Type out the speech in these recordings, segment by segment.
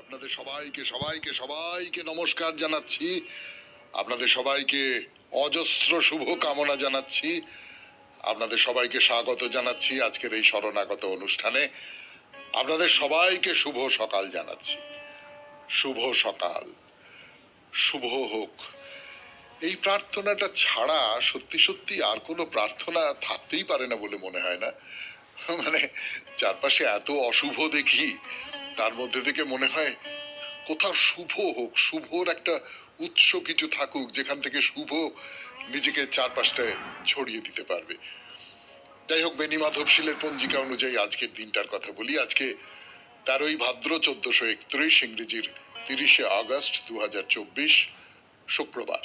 আপনাদের সবাইকে সবাইকে সবাইকে নমস্কার জানাচ্ছি, আপনাদের সবাইকে অজস্র শুভ কামনা জানাচ্ছি, আপনাদের সবাইকে স্বাগত জানাচ্ছি আজকের এই শরণাগত অনুষ্ঠানে। আপনাদের সবাইকে শুভ সকাল জানাচ্ছি। শুভ সকাল, শুভ হোক। এই প্রার্থনাটা ছাড়া সত্যি সত্যি আর কোনো প্রার্থনা থাকতেই পারে না বলে মনে হয় না। মানে চারপাশে এত অশুভ দেখি, তার মধ্যে থেকে মনে হয় কোথাও শুভ হোক, শুভর একটা উৎস কিছু থাকুক যেখান থেকে শুভ নিজেকে চারপাশটায় ছড়িয়ে দিতে পারবে। যাই হোক, বেনি মাধবশীলের পঞ্জিকা অনুযায়ী আজকের দিনটার কথা বলি। আজকে 13ই ভাদ্র 1431, ইংরেজির 30শে আগস্ট 2024, শুক্রবার।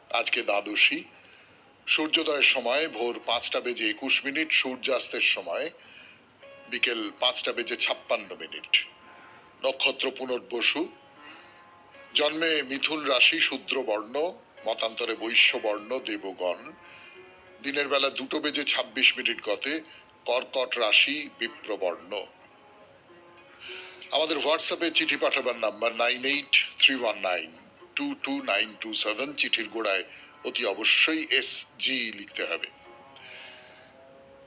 আজকে দ্বাদশী। সূর্যোদয়ের সময় ভোর 5:21, সূর্যাস্তের সময় বিকেল 5:56। নক্ষত্র পুনর্বসু। জন্মে মিথুন রাশি, শূদ্র বর্ণ, মতান্তরে বৈশ্য বর্ণ, দেবগণ। দিনের বেলা 2:26 গতে কর্কট রাশি, বিপ্রবর্ণ। আমাদের হোয়াটসঅ্যাপে চিঠি পাঠাবার নাম্বার 9831922927। চিঠির গোড়ায় অতি অবশ্যই SG লিখতে হবে।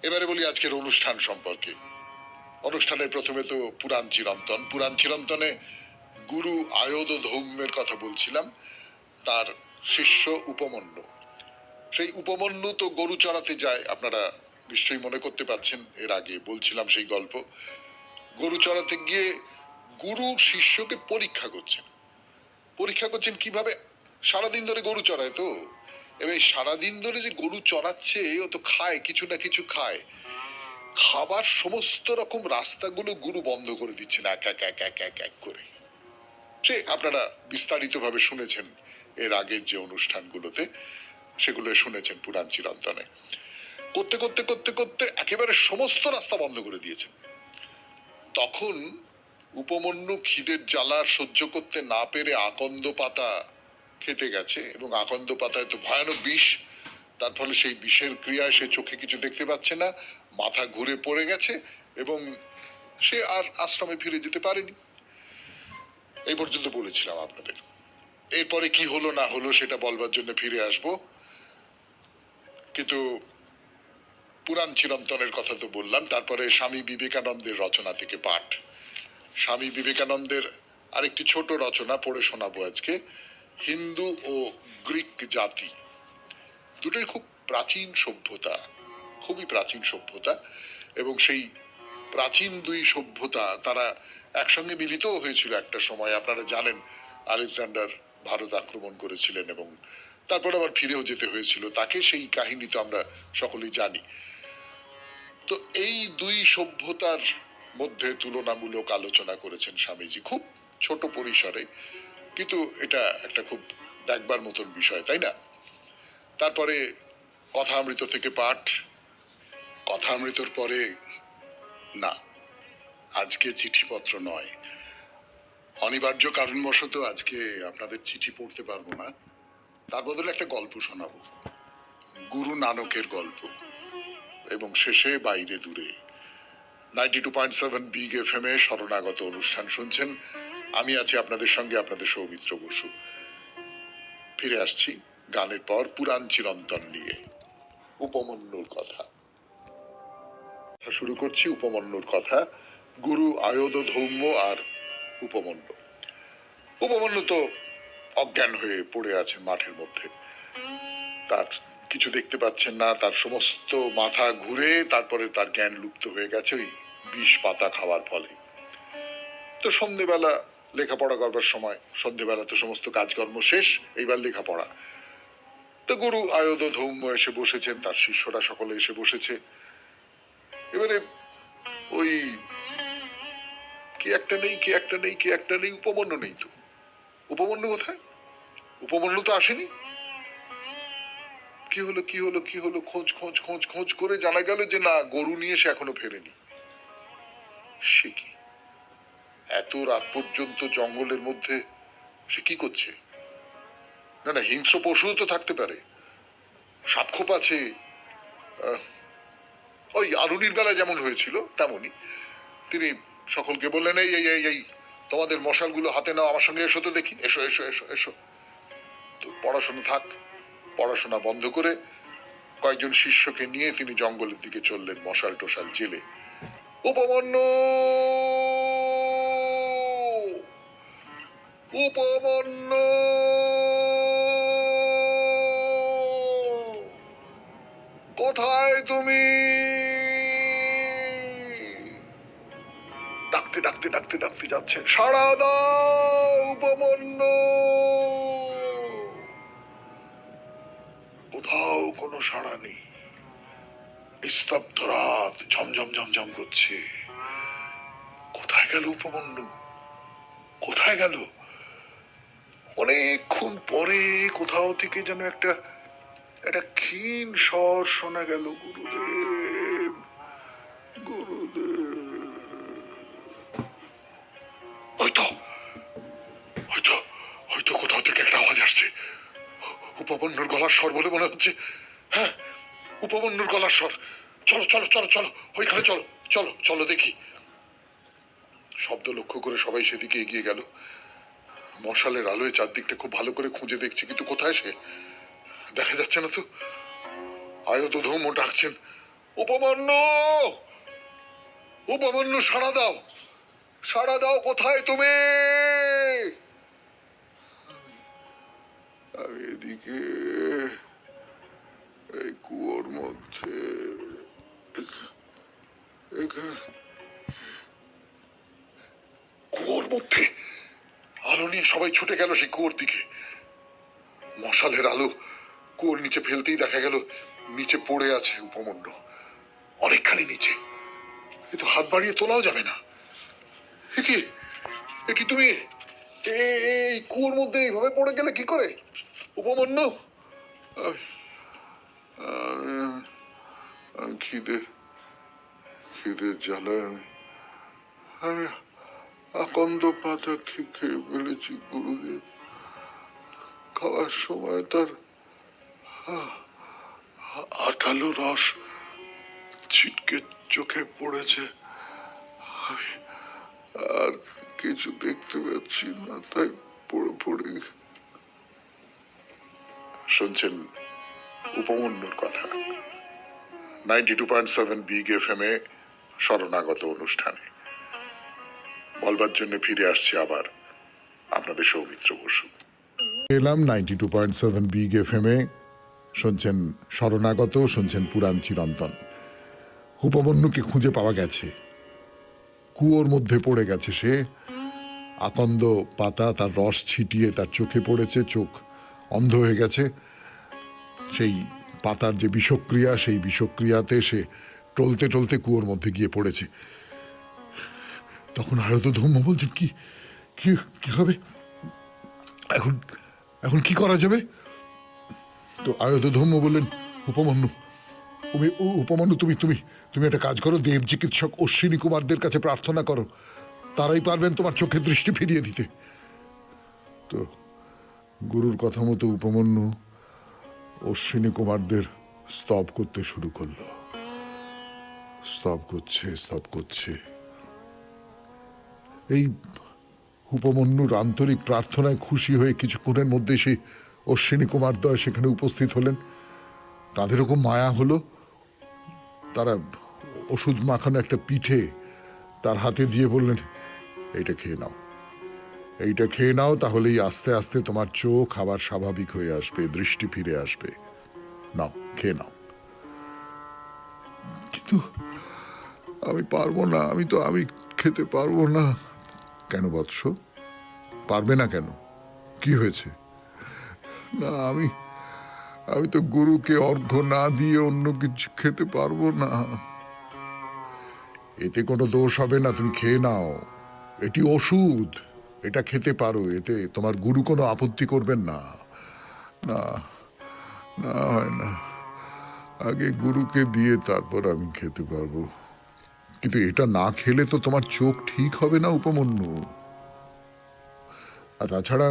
এবারে বলি আজকের অনুষ্ঠান সম্পর্কে। অনুষ্ঠানের প্রথমে তো পুরাণ চিরন্তন। পুরাণ চিরন্তনে গুরু আয়োধ ধৌম্যের কথা বলছিলাম, তার শিষ্য উপমন্যু। সেই উপমন্যু তো গরু চড়াতে যায়, আপনারা নিশ্চয়ই মনে করতে পারছেন, এর আগে বলছিলাম সেই গল্প। গরু চড়াতে গিয়ে গুরু শিষ্যকে পরীক্ষা করছেন কিভাবে সারাদিন ধরে গরু চড়ায়। তো এবার সারাদিন ধরে যে গরু চড়াচ্ছে, ও তো খায়, কিছু না কিছু খায়। খাবার সমস্ত রকম রাস্তাগুলো গুরু বন্ধ করে দিচ্ছেন এক এক এক এক এক এক করে। সে আপনারা বিস্তারিত ভাবে শুনেছেন এর আগের যে অনুষ্ঠানগুলোতে, সেগুলো শুনেছেন পুরাণ চিরন্তনে। করতে করতে করতে করতে একেবারে সমস্ত রাস্তা বন্ধ করে দিয়েছেন। তখন উপমন্যু খিদের জ্বালা সহ্য করতে না পেরে আকন্দ পাতা খেতে গেছে, এবং আকন্দ পাতায় তো ভয়ানক বিষ। তার ফলে সেই বিষের ক্রিয়ায় সে চোখে কিছু দেখতে পাচ্ছে না, মাথা ঘুরে পড়ে গেছে, এবং সে আর আশ্রমে ফিরে যেতে পারেনি। এই পর্যন্ত বলেছিলাম আপনাদের। এরপরে কি হলো না হলো সেটা বলবার জন্য ফিরে আসব, কিন্তু পুরাণ চিরন্তনের কথা তো বললাম। তারপরে স্বামী বিবেকানন্দের রচনা থেকে পাঠ। স্বামী বিবেকানন্দের আরেকটি ছোট রচনা পড়ে শোনাবো আজকে। হিন্দু ও গ্রিক জাতি দুটোই খুব প্রাচীন সভ্যতা, খুবই প্রাচীন সভ্যতা, এবং সেই প্রাচীন দুই সভ্যতা তারা একসঙ্গে মিলিত হয়েছিল একটা সময়। আপনারা জানেন, আলেকজান্ডার ভারত আক্রমণ করেছিলেন এবং তারপর আবার ফিরেও যেতে হয়েছিল তাকে। সেই কাহিনী তো আমরা সকলেই জানি। তো এই দুই সভ্যতার মধ্যে তুলনামূলক আলোচনা করেছেন স্বামীজি, খুব ছোট পরিসরে, কিন্তু এটা একটা খুব দেখবার মতন বিষয়, তাই না? তারপরে কথামৃত থেকে পাঠ। কথামৃতর পরে না, আজকে চিঠিপত্র নয়, অনিবার্য কারণবশত আজকে আপনাদের চিঠি পড়তে পারবো না। তার বদলে একটা গল্প শোনাবো, গুরু নানকের গল্প। এবং শেষে বাইরে দূরে 92.7 বিগ FM এ শরণাগত অনুষ্ঠান শুনছেন। আমি আছি আপনাদের সঙ্গে, আপনাদের সৌমিত্র বসু। ফিরে আসছি গানের পর পুরাণ চিরন্তন নিয়ে, উপমন্যুর কথা। শুরু করছি উপমন্যুর কথা। গুরু আয়োধ ধৌম্য আর উপমন্যু। উপমন্যু তো অজ্ঞান হয়ে পড়ে আছেন মাঠের মধ্যে, তার কিছু দেখতে পাচ্ছেন না, তার সমস্ত মাথা ঘুরে তারপরে তার জ্ঞান লুপ্ত হয়ে গেছে ওই বিষ পাতা খাওয়ার ফলে। তো সন্ধেবেলা লেখাপড়া করবার সময়, সন্ধেবেলা তো সমস্ত কাজকর্ম শেষ, এইবার লেখাপড়া। তো গুরু আয়োধ ধৌম্য এসে বসেছেন, তার শিষ্যরা সকলে এসে বসেছে। এবারে ওই কি একটা নেই, কি একটা নেই, কি একটা নেই, উপমন্যু নেই। তো উপমন্যু কোথায়? উপমন্যু তো আসেনি। কি হলো কি হলো কি হলো, খোঁজ খোঁজ খোঁজ খোঁজ করে জানা গেল যে না, গরু নিয়ে সে এখনো ফেরেনি। সে কি এত রাত পর্যন্ত জঙ্গলের মধ্যে সে কি করছে? না না, হিংস্র পশুও তো থাকতে পারে, সাপখোপ আছে। ওই আরুনির বেলা যেমন হয়েছিল তেমনই তিনি সকলকে বললেন, এই এই এই এই তোমাদের মশালগুলো হাতে নাও, আমার সঙ্গে এসো তো দেখি, এসো এসো এসো এসো। তো পড়াশোনা থাক, পড়াশোনা বন্ধ করে কয়েকজন শিষ্যকে নিয়ে তিনি জঙ্গলের দিকে চললেন, মশাল টশাল জেলে। উপমন্যু, উপমন্যু, কোথায় তুমি? ডাকতে ডাকতে ডাকতে ডাকতে যাচ্ছেন, সাড়া দাও উপমন্যু। কোথাও কোনো সাড়া নেই, নিস্তব্ধ রাত, ঝমঝম ঝমঝম করছে। কোথায় গেল উপমন্যু? কোথায় গেল? অনেকক্ষণ পরে কোথাও থেকে যেন একটা একটা ক্ষীণ স্বর শোনা গেল, গুরুদেব, গুরুদেব। হয়তো হয়তো হয়তো কোথাও থেকে একটা আওয়াজ আসছে, উপমন্যুর গলার স্বর বলে মনে হচ্ছে। হ্যাঁ, উপমন্যুর গলার স্বর। চলো চলো চলো চলো, ওইখানে চলো, চলো চলো দেখি। শব্দ লক্ষ্য করে সবাই সেদিকে এগিয়ে গেল। মশালের আলোয় চারদিকটা খুব ভালো করে খুঁজে দেখছে, কিন্তু কোথায় সে? দেখা যাচ্ছে না তো। আয়তধূম ডাকছেন, উপমন্যু, উপমন্যু, সাড়া দাও, সাড়া দাও, কোথায় তুমি? আমি এদিকে এই কুয়োর মধ্যে। কুয়োর মধ্যে আলো নিয়ে সবাই ছুটে গেল সেই কুয়োর দিকে। মশালের আলো কুয়োর নিচে ফেলতেই দেখা গেল নিচে পড়ে আছে উপমন্যু, অনেকখানি নিচে, কিন্তু হাত বাড়িয়ে তোলাও যাবে না। কি তুমি এই কুয়োর মধ্যে এইভাবে পড়ে গেলে কি করে উপমন্যু? খিদে খিদে জ্বালায় আমি আকন্দ পাতা খেয়ে ফেলেছি গুরুদেব। খাওয়ার সময় তার আঠালো রস ছিটকে চোখে পড়েছে, আর কিছু দেখতে পাচ্ছি না, তাই পড়ে পড়ে। শুনছেন উপমন্যুর কথা 92.7 বিগ এফএম এ শরণাগত অনুষ্ঠানে। বলবার জন্য ফিরে আসছে আবার আপনাদের সৌমিত্র বসু। এলাম 92.7 বিগ এফএম এ, শুনছেন শরণাগত, শুনছেন পুরাণ চিরন্তন। উপমন্যুকে খুঁজে পাওয়া গেছে, কুয়োর মধ্যে পড়ে গেছে সে। আকন্দ পাতা তার রস ছিটিয়ে তার চোখে পড়েছে, চোখ অন্ধ হয়ে গেছে। সেই পাতার যে বিষক্রিয়া, সেই বিষক্রিয়াতে সে টলতে টলতে কুয়োর মধ্যে গিয়ে পড়েছে। তখন আয়তধূম্য বলছেন, কি কি কি হবে এখন? এখন কি করা যাবে? তো আয়তধূম্য বললেন, উপমন্যু, উপমন্যু, তুমি তুমি তুমি একটা কাজ করো, দেব চিকিৎসক অশ্বিনী কুমারদের কাছে প্রার্থনা করো, তারাই পারবেন তোমার চোখের দৃষ্টি ফিরিয়ে দিতে। তো গুরুর কথা মতো উপমন্যু অশ্বিনী কুমারদের স্তব করতে শুরু করলো। স্তব করছে, স্তব করছে। এই উপমন্যুর আন্তরিক প্রার্থনায় খুশি হয়ে কিছুক্ষণের মধ্যে সেই অশ্বিনী কুমারদ্বয় সেখানে উপস্থিত হলেন। তাদের এরকম মায়া হলো, তারা ওষুধ মাখানো একটা পিঠে তার হাতে দিয়ে বললেন, এইটা খেয়ে নাও, এইটা খেয়ে নাও, তাহলেই আস্তে আস্তে তোমার চোখ আবার স্বাভাবিক হয়ে আসবে, দৃষ্টি ফিরে আসবে। নাও, খেয়ে নাও। কিন্তু আমি পারবো না, আমি খেতে পারবো না। কেন বৎস, পারবে না কেন? কি হয়েছে? না, আমি তো গুরুকে অর্ঘ্য না দিয়ে অন্য কিছু খেতে পারবো না। এতে কোনো দোষ হবে না, তুমি খেয়ে নাও, এটি ওষুধ, এটা খেতে পারো, এতে তোমার গুরু কোনো আপত্তি করবেন না। না, না হয় না, আগে গুরুকে দিয়ে তারপর আমি খেতে পারবো। কিন্তু এটা না খেলে তো তোমার চোখ ঠিক হবে না উপমন্যু। আর তাছাড়া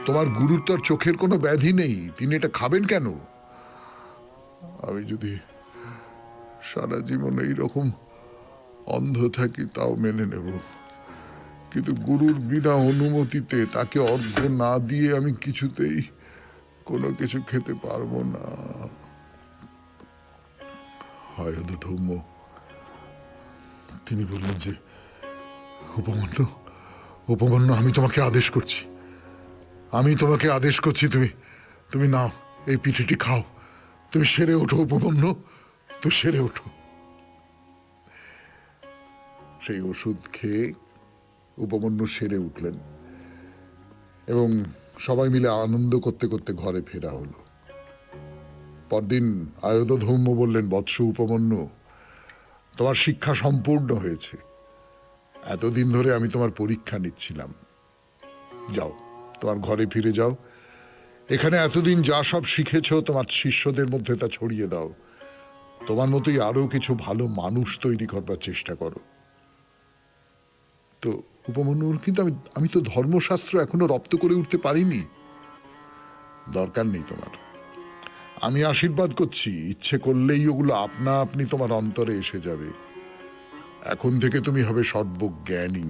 তোমার গুরুর তো আর চোখের কোনো ব্যাধি নেই, তিনি এটা খাবেন কেন? আমি যদি সারা জীবন এইরকম অন্ধ থাকি তাও মেনে নেব, কিন্তু গুরুর বিনা অনুমতিতে তাকে অর্ঘ্য না দিয়ে আমি কিছুতেই কোনো কিছু খেতে পারবো না। হয়তো ধৌম্য তিনি বললেন যে, উপমন্যু, উপমন্যু, আমি তোমাকে আদেশ করছি, আমি তোমাকে আদেশ করছি, তুমি তুমি নাও, এই পিঠেটি খাও, তুমি সেরে ওঠো উপমন্যু, তুমি সেরে ওঠো। সেই ওষুধ খেয়ে উপমন্যু সেরে উঠলেন এবং সবাই মিলে আনন্দ করতে করতে ঘরে ফেরা হলো। পরদিন আয়ত ধৌম্য বললেন, বৎস উপমন্যু, তোমার শিক্ষা সম্পূর্ণ হয়েছে, এতদিন ধরে আমি তোমার পরীক্ষা নিচ্ছিলাম, যাও তোমার ঘরে ফিরে যাও, এখানে এতদিন যা সব শিখেছ তোমার শিষ্যদের মধ্যে তা ছড়িয়ে দাও, তোমার মতোই আরো কিছু ভালো মানুষ তৈরি করবার চেষ্টা করো। তো উপমন্যুর, কিন্তু আমি তো ধর্মশাস্ত্র এখনো রপ্ত করে উঠতে পারিনি। দরকার নেই তোমার, আমি আশীর্বাদ করছি, ইচ্ছে করলেই ওগুলো আপনা আপনি তোমার অন্তরে এসে যাবে, এখন থেকে তুমি হবে সর্বজ্ঞানী।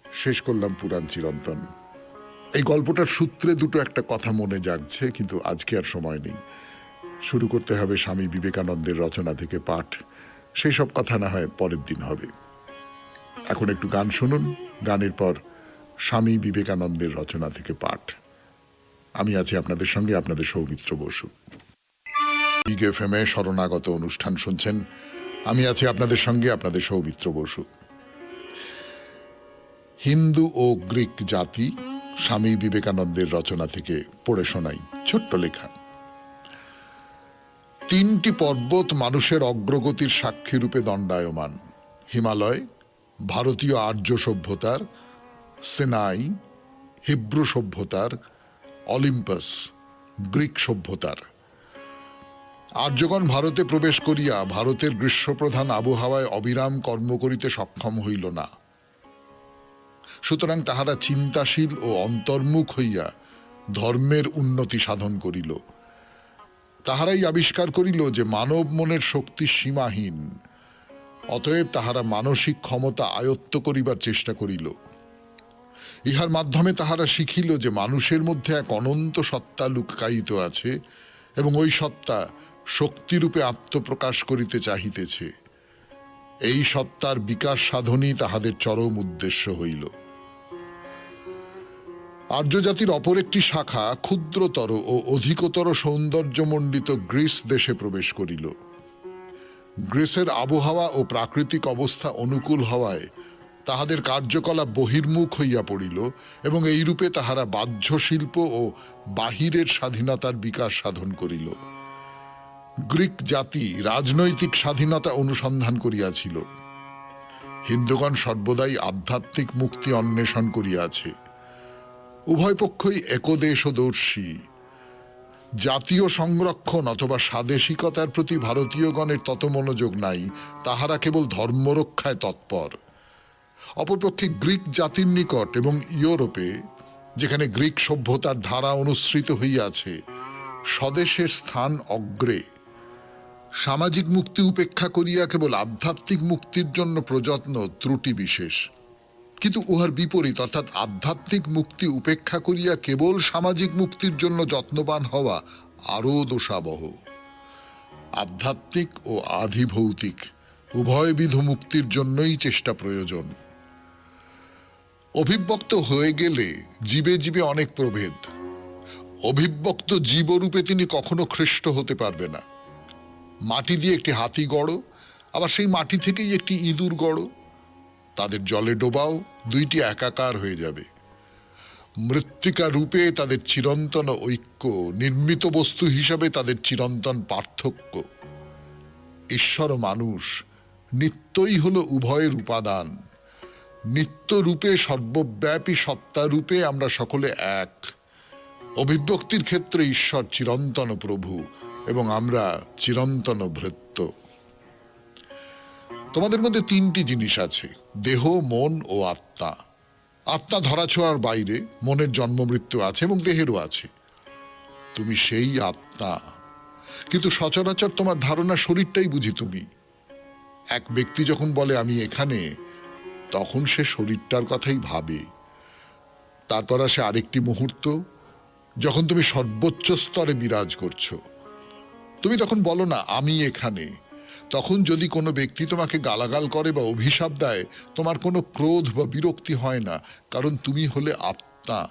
শেষ করলাম পুরাণ চিরন্তন। এই গল্পটার সূত্রে দুটো একটা কথা মনে জাগছে, কিন্তু আজকে আর সময় নেই। শুরু করতে হবে স্বামী বিবেকানন্দের রচনা থেকে পাঠ, সেই সব কথা না হয় পরের দিন হবে। এখন একটু গান শুনুন, গানের পর স্বামী বিবেকানন্দের রচনা থেকে পাঠ। আমি আছি আপনাদের সঙ্গে, আপনাদের সৌমিত্র বসু। বিগ এফএম এ শরণাগত অনুষ্ঠান শুনছেন, আমি আছি আপনাদের সঙ্গে, আপনাদের সৌমিত্র বসু। হিন্দু ও গ্রিক জাতি, স্বামী বিবেকানন্দের রচনা থেকে পড়ে শোনাই ছোট্ট লেখা। তিনটি পর্বত মানুষের অগ্রগতির সাক্ষী রূপে দণ্ডায়মান, হিমালয় ভারতীয় আর্য সভ্যতার, সিনাই হিব্রু সভ্যতার, অলিম্পাস গ্রিক সভ্যতার। আর্যগণ ভারতে প্রবেশ করিয়া ভারতের গ্রীষ্মপ্রধান আবহাওয়ায় অবিরাম কর্ম করিতে সক্ষম হইল না, সুতরাং তাহারা চিন্তাশীল ও অন্তর্মুখ হইয়া ধর্মের উন্নতি সাধন করিল। তাহারাই আবিষ্কার করিল যে মানব মনের শক্তি সীমাহীন, অতএব তাহারা মানসিক ক্ষমতা আয়ত্ত করিবার চেষ্টা করিল। ইহার মাধ্যমে তাহারা শিখিল যে মানুষের মধ্যে এক অনন্ত সত্তা লুকায়িত আছে এবং ওই সত্তা শক্তিরূপে আত্মপ্রকাশ করিতে চাহিতেছে। এই সত্তার বিকাশ সাধনই তাহাদের চরম উদ্দেশ্য হইল। আর্য জাতির অপর একটি শাখা ক্ষুদ্রতর ও অধিকতর সৌন্দর্যমণ্ডিত গ্রিস দেশে প্রবেশ করিল। গ্রিসের আবহাওয়া ও প্রাকৃতিক অবস্থা অনুকূল হওয়ায় তাহাদের কার্যকলাপ বহির্মুখ হইয়া পড়িল এবং এইরূপে তাহারা বাহ্য শিল্প ও বাহিরের স্বাধীনতার বিকাশ সাধন করিল। গ্রিক জাতি রাজনৈতিক স্বাধীনতা অনুসন্ধান করিয়াছিল, হিন্দুগণ সর্বদাই আধ্যাত্মিক মুক্তি অন্বেষণ করিয়াছে। উভয় পক্ষই একদেশদর্শী। জাতীয় সংরক্ষণ অথবা স্বাদেশিকতার প্রতি ভারতীয়গণের তত মনোযোগ নাই, তাহারা কেবল ধর্মরক্ষায় তৎপর। অপরপক্ষে গ্রিক জাতির নিকট এবং ইউরোপে, যেখানে গ্রিক সভ্যতার ধারা অনুসৃত হইয়াছে, স্বদেশের স্থান অগ্রে। সামাজিক মুক্তি উপেক্ষা করিয়া কেবল আধ্যাত্মিক মুক্তির জন্য প্রযত্ন ত্রুটি বিশেষ, কিন্তু উহার বিপরীত, অর্থাৎ আধ্যাত্মিক মুক্তি উপেক্ষা করিয়া কেবল সামাজিক মুক্তির জন্য যত্নবান হওয়া আরও দোষাবহ। আধ্যাত্মিক ও আধিভৌতিক উভয়বিধ মুক্তির জন্যই চেষ্টা প্রয়োজন। অভিব্যক্ত হয়ে গেলে জীবে জীবে অনেক প্রভেদ। অভিব্যক্ত জীবরূপে তিনি কখনো খ্রিস্ট হতে পারবে না। মাটি দিয়ে একটি হাতি গড়ো, আবার সেই মাটি থেকেই একটি ইঁদুর গড়ো, তাদের জলে ডোবাও, দুইটি একাকার হয়ে যাবে। মৃত্তিকা রূপে তাদের চিরন্তন ঐক্য, নির্মিত বস্তু হিসাবে তাদের চিরন্তন পার্থক্য। ঈশ্বর ও মানুষ নিত্যই হলো উভয়ের উপাদান। নিত্য রূপে সর্বব্যাপী সত্তা রূপে আমরা সকলে এক। অভিব্যক্তির ক্ষেত্রে ঈশ্বর চিরন্তন প্রভু এবং আমরা চিরন্তন ভৃত্য। তোমাদের মধ্যে তিনটি জিনিস আছে, দেহ, মন ও আত্মা। আত্মা ধরাছোঁয়ার বাইরে, মনের জন্ম মৃত্যু আছে এবং দেহেরও আছে। তুমি সেই আত্মা, কিন্তু সচরাচর তোমার ধারণা শরীরটাই বুঝি তুমি। এক ব্যক্তি যখন বলে আমি এখানে, তখন সে শরীরটার কথাই ভাবে। তারপর আসে আরেকটি মুহূর্ত, যখন তুমি সর্বোচ্চ স্তরে বিরাজ করছো। তুমি তখন বলো না আমি এখানে। তখন যদি কোনো ব্যক্তি তোমাকে গালাগাল করে বা অভিশাপ দেয়, তোমার কোনো ক্রোধ বা বিরক্তি হয় না, কারণ তুমি হলে আত্মা।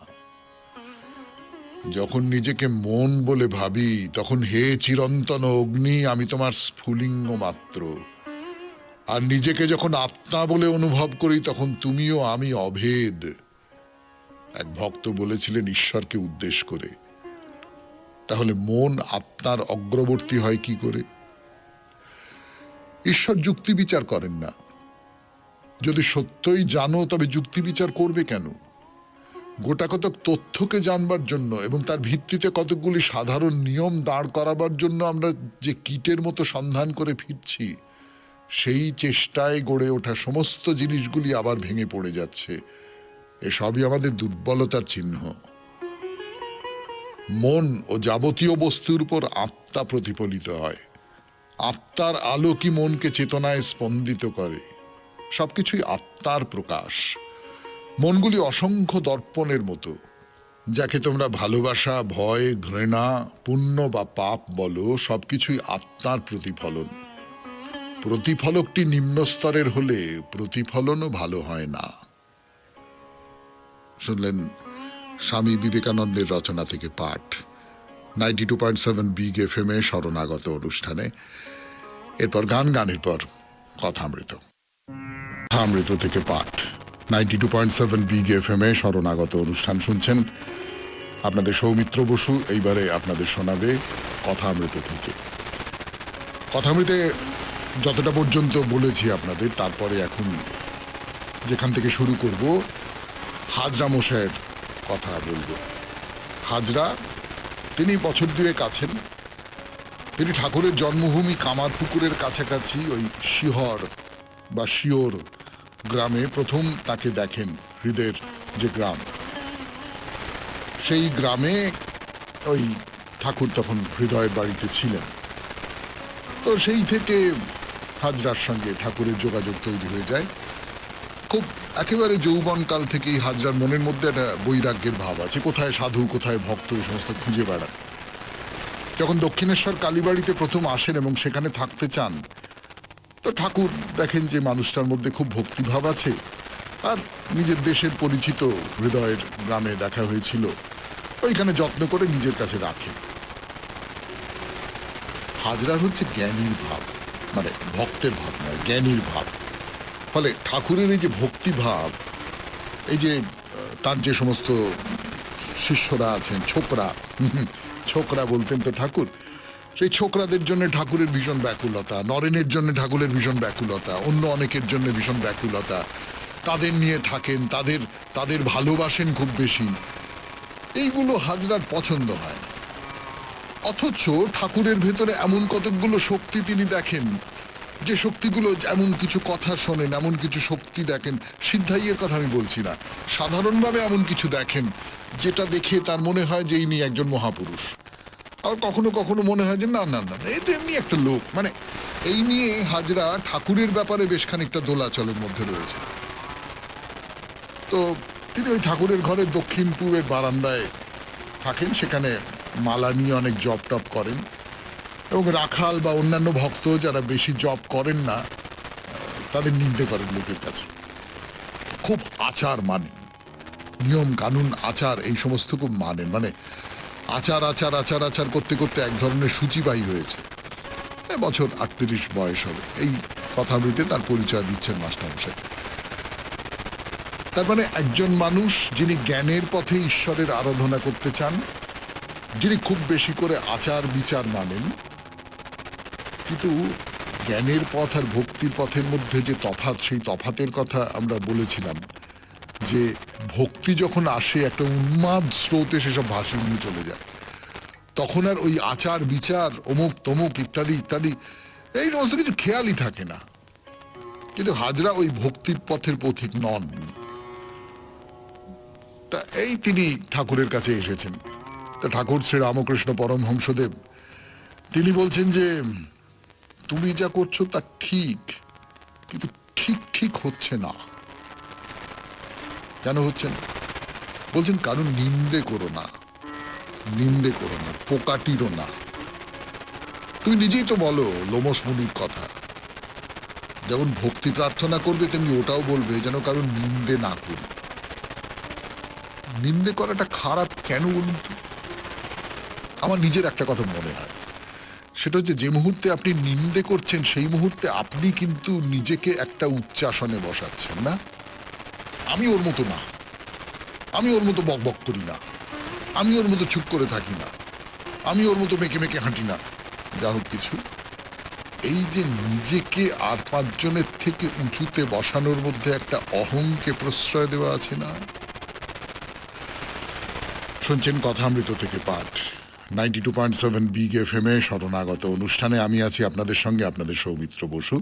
যখন নিজেকে মন বলে ভাবি, তখন হে চিরন্তন অগ্নি, আমি তোমার স্ফুলিঙ্গ মাত্র। আর নিজেকে যখন আত্মা বলে অনুভব করি, তখন তুমিও আমি অভেদ। এক ভক্ত বলেছিলেন ঈশ্বরকে উদ্দেশ করে। তাহলে মন আত্মার অগ্রবর্তী হয় কি করে? ঈশ্বর যুক্তি বিচার করেন না। যদি সত্যই জানো, তবে যুক্তি বিচার করবে কেন? গোটা কতক তথ্যকে জানবার জন্য এবং তার ভিত্তিতে কতকগুলি সাধারণ নিয়ম দাঁড় করাবার জন্য আমরা যে কীটের মতো সন্ধান করে ফিরছি, সেই চেষ্টায় গড়ে ওঠা সমস্ত জিনিসগুলি আবার ভেঙে পড়ে যাচ্ছে। এসবই আমাদের দুর্বলতার চিহ্ন। মন ও যাবতীয় বস্তুর উপর আত্মা প্রতিফলিত হয়। আত্মার আলো কি মনকে চেতনায় স্পন্দিত করে। সবকিছুই আত্মার প্রকাশ। মনগুলি অসংখ্য দর্পণের মতো। যাকে তোমরা ভালোবাসা, ভয়, ঘৃণা, পুণ্য বা পাপ বলো, সবকিছুই আত্মার প্রতিফলন। প্রতিফলকটি নিম্ন স্তরের হলে প্রতিফলনও ভালো হয় না। শুনলেন স্বামী বিবেকানন্দের রচনা থেকে পাঠ 92.7 বিগ এফএম এ শরণাগত অনুষ্ঠানে। এরপর গানের পর কথামৃত। কথামৃত থেকে পাঠ 92.7 বিগ এফএম এ শরণাগত অনুষ্ঠান শুনছেন। আপনাদের সৌমিত্র বসু এইবারে আপনাদের শোনাবে কথামৃত থেকে। কথামৃতে যতটা পর্যন্ত বলেছি আপনাদের, তারপরে এখন যেখান থেকে শুরু করব, হাজরা মশাইয়ের কথা বলবো। হাজরা, তিনি বছর দুয়েক আছেন। তিনি ঠাকুরের জন্মভূমি কামারপুকুরের কাছাকাছি ওই শিহর বা শিওর গ্রামে প্রথম তাকে দেখেন। হৃদের যে গ্রাম, সেই গ্রামে ওই ঠাকুর তখন হৃদয়ের বাড়িতে ছিলেন। তো সেই থেকে হাজরার সঙ্গে ঠাকুরের যোগাযোগ তৈরি হয়ে যায়। খুব একেবারে যৌবনকাল থেকেই হাজরার মনের মধ্যে একটা বৈরাগ্যের ভাব আছে। কোথায় সাধু, কোথায় ভক্ত, এই সমস্ত খুঁজে বেড়ান। যখন দক্ষিণেশ্বর কালীবাড়িতে প্রথম আসেন এবং সেখানে থাকতে চান, তো ঠাকুর দেখেন যে মানুষটার মধ্যে খুব ভক্তিভাব আছে, আর নিজের দেশের পরিচিত হৃদয়ের গ্রামে দেখা হয়েছিল, ওইখানে যত্ন করে নিজের কাছে রাখেন। হাজরার হচ্ছে জ্ঞানীর ভাব, মানে ভক্তের ভাব নয়, জ্ঞানীর ভাব। ফলে ঠাকুরের এই যে ভক্তিভাব, এই যে তার যে সমস্ত শিষ্যরা আছেন, ছোকরা বলতেন তো ঠাকুর, সেই ছোকরাদের জন্য ঠাকুরের ভীষণ ব্যাকুলতা, নরেনের জন্য ঠাকুরের ভীষণ ব্যাকুলতা, অন্য অনেকের জন্য ভীষণ ব্যাকুলতা। তাদের নিয়ে থাকেন, তাদের ভালোবাসেন খুব বেশি। এইগুলো হাজরার পছন্দ হয় না। অথচ ঠাকুরের ভেতরে এমন কতকগুলো শক্তি তিনি দেখেন, যে শক্তিগুলো, এমন কিছু কথা শোনেন, এমন কিছু শক্তি দেখেন, সিদ্ধাইয়ের কথা আমি বলছি না, সাধারণভাবে এমন কিছু দেখেন যেটা দেখে তার মনে হয় যে ইনি একজন মহাপুরুষ। আর কখনো কখনো মনে হয় যে না না না, এই তো এমনি একটা লোক। মানে এই নিয়ে হাজরা ঠাকুরের ব্যাপারে বেশ খানিকটা দোলাচলের মধ্যে রয়েছে। তো তিনি ওই ঠাকুরের ঘরের দক্ষিণ পূবের বারান্দায় থাকেন, সেখানে মালা নিয়ে অনেক জপ টপ করেন, এবং রাখাল বা অন্যান্য ভক্ত যারা বেশি জপ করেন না, তাদের নিন্দে করেন লোকের কাছে। খুব আচার মানেন, নিয়ম কানুন আচার এই সমস্ত খুব মানেন। মানে আচার আচার আচার আচার করতে করতে এক ধরনের সূচিবাহী হয়েছে। বছর 38 বয়স হবে। এই কথামৃতে তার পরিচয় দিচ্ছেন মাস্টারমশাই। তার মানে একজন মানুষ যিনি জ্ঞানের পথে ঈশ্বরের আরাধনা করতে চান, যিনি খুব বেশি করে আচার বিচার মানেন। কিন্তু জ্ঞানের পথ আর ভক্তির পথের মধ্যে যে তফাৎ, সেই তফাতের কথা আমরা বলেছিলাম, যে ভক্তি যখন আসে একটা উন্মাদ স্রোতে সেসব ভাসিয়ে নিয়ে চলে যায়, তখন আর ওই আচার বিচার অমুক তমুক ইত্যাদি ইত্যাদি এই সমস্ত কিছু খেয়ালই থাকে না। কিন্তু হাজরা ওই ভক্তির পথের পথিক নন। তা এই তিনি ঠাকুরের কাছে এসেছেন। তা ঠাকুর শ্রী রামকৃষ্ণ পরমহংসদেব তিনি বলছেন যে তুমি যা করছো তা ঠিক, কিন্তু ঠিক ঠিক হচ্ছে না। কেন হচ্ছে না? বলছেন কারণ নিন্দে করো না, নিন্দে করো না, পোকাটিরও না। তুমি নিজেই তো বলো লোমস মুনির কথা, যেমন ভক্তি প্রার্থনা করবে তেমনি ওটাও বলবে যেন কারণ নিন্দে না করি। নিন্দে করাটা খারাপ কেন বলুন তো? আমার নিজের একটা কথা মনে হয়, সেটা হচ্ছে যে মুহূর্তে আপনি নিন্দে করছেন সেই মুহূর্তে আপনি কিন্তু নিজেকে একটা উচ্চাসনে বসাচ্ছেন। না, আমি ওর মতো না, আমি ওর মতো বক বক করি না, আমি ওর মতো চুপ করে থাকি না, আমি ওর মতো মেকে মেকে হাঁটি না, যা হোক কিছু। এই যে নিজেকে আর পাঁচজনের থেকে উঁচুতে বসানোর মধ্যে একটা অহংকে প্রশ্রয় দেওয়া আছে না? শুনছেন কথামৃত থেকে পাঠ, 92.7 বিগ FM এ শরণাগত অনুষ্ঠানে আমি আছি আপনাদের সঙ্গে, আপনাদের সৌমিত্র বসু।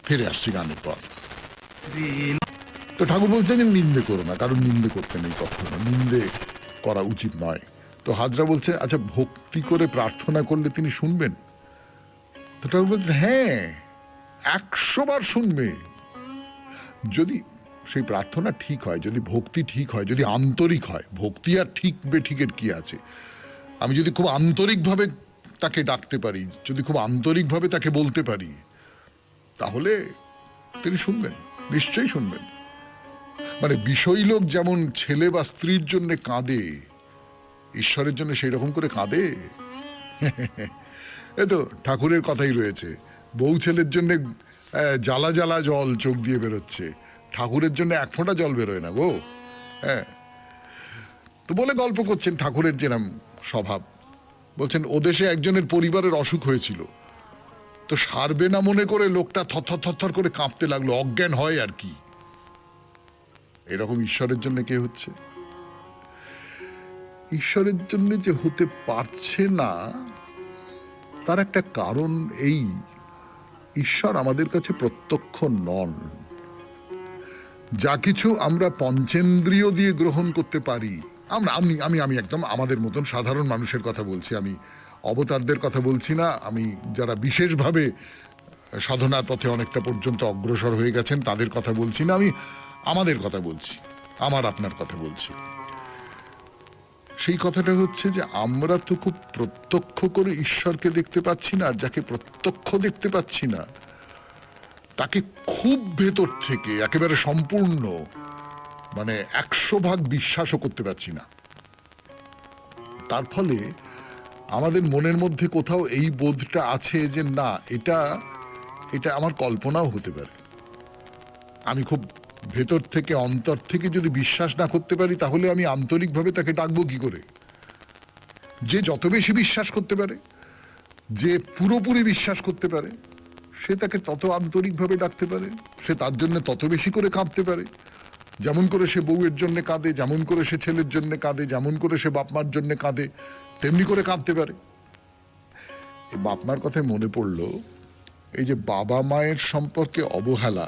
ফিরে আসছি গানের পর। তো ঠাকুর বলছেন যে নিন্দে করো না, কারণ নিন্দে করতে নেই, কখনো নিন্দে করা উচিত নয়। তো হাজরা বলছে আচ্ছা ভক্তি করে প্রার্থনা করলে তিনি শুনবেন? তো ঠাকুর বলছে হ্যাঁ, 100 বার শুনবে, যদি সেই প্রার্থনা ঠিক হয়, যদি ভক্তি ঠিক হয়, যদি আন্তরিক হয়। ভক্তি আর ঠিক বেঠিকের কি আছে? আমি যদি খুব আন্তরিকভাবে তাকে ডাকতে পারি, যদি খুব আন্তরিকভাবে তাকে বলতে পারি, তাহলে তিনি শুনবেন, নিশ্চয়ই শুনবেন। মানে বিষয়ী লোক যেমন ছেলে বা স্ত্রীর জন্য কাঁদে, ঈশ্বরের জন্য সেই রকম করে কাঁদে? এ তো ঠাকুরের কথাই রয়েছে, বউ ছেলের জন্য জ্বালা জ্বালা জল চোখ দিয়ে বেরোচ্ছে, ঠাকুরের জন্য এক ফোঁটা জল বেরোয় না গো। হ্যাঁ, তো বলে গল্প করছেন ঠাকুরের যেরম স্বভাব। বলছেন ও দেশে একজনের পরিবারের অসুখ হয়েছিল, তো সারবে না মনে করে লোকটা থরথর থরথর করে কাঁপতে লাগলো, অজ্ঞান হয় আর কি। এরকম ঈশ্বরের জন্য কে হচ্ছে? ঈশ্বরের জন্য যে হতে পারছে না তার একটা কারণ এই, ঈশ্বর আমাদের কাছে প্রত্যক্ষ নন। যা কিছু আমরা পঞ্চেন্দ্রিয় দিয়ে গ্রহণ করতে পারি, আমরা আমি আমি আমি একদম আমাদের মতন সাধারণ মানুষের কথা বলছি, আমি অবতারদের কথা বলছি না, আমি যারা বিশেষভাবে সাধনার পথে অনেকটা পর্যন্ত অগ্রসর হয়ে গেছেন তাদের কথা বলছি না, আমি আমাদের কথা বলছি, আমার আপনার কথা বলছি। সেই কথাটা হচ্ছে যে আমরা তো খুব প্রত্যক্ষ করে ঈশ্বরকে দেখতে পাচ্ছি না, আর যাকে প্রত্যক্ষ দেখতে পাচ্ছি না তাকে খুব ভেতর থেকে একেবারে সম্পূর্ণ, মানে 100% বিশ্বাসও করতে পারছি না। তার ফলে আমাদের মনের মধ্যে কোথাও এই বোধটা আছে যে না, এটা এটা আমার কল্পনাও হতে পারে। আমি খুব ভেতর থেকে অন্তর থেকে যদি বিশ্বাস না করতে পারি তাহলে আমি আন্তরিকভাবে তাকে ডাকবো কি করে? যে যত বেশি বিশ্বাস করতে পারে, যে পুরোপুরি বিশ্বাস করতে পারে, সে তাকে তত আন্তরিকভাবে ডাকতে পারে, সে তার জন্য তত বেশি করে কাঁদতে পারে। যেমন করে সে বউয়ের জন্য কাঁদে, যেমন করে সে ছেলের জন্য কাঁদে, যেমন করে সে বাপমার জন্য কাঁদে, তেমনি করে কাঁদতে পারে। বাপমার কথায় মনে পড়লো, এই যে বাবা মায়ের সম্পর্কে অবহেলা,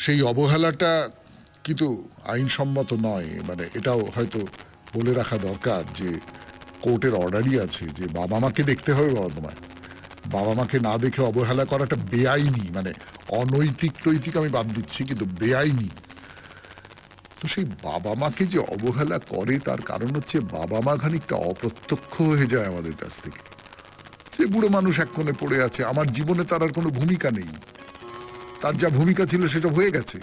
সেই অবহেলাটা কিন্তু আইনসম্মত নয়। মানে এটাও হয়তো বলে রাখা দরকার যে কোর্টের অর্ডারই আছে যে বাবা মাকে দেখতে হবে, বাবা মাকে না দেখে অবহেলা করাটা বেআইনি, মানে অনৈতিক টৈতিক আমি বাদ দিচ্ছি, কিন্তু বেআইনি। তো সেই বাবা মাকে যে অবহেলা করে তার কারণ হচ্ছে বাবা মা খানিকটা অপ্রত্যক্ষ হয়ে যায় আমাদের কাছ থেকে। সে বুড়ো মানুষ এক কোণে পড়ে আছে, আমার জীবনে তার আর কোনো ভূমিকা নেই, তার যা ভূমিকা ছিল সেটা হয়ে গেছে।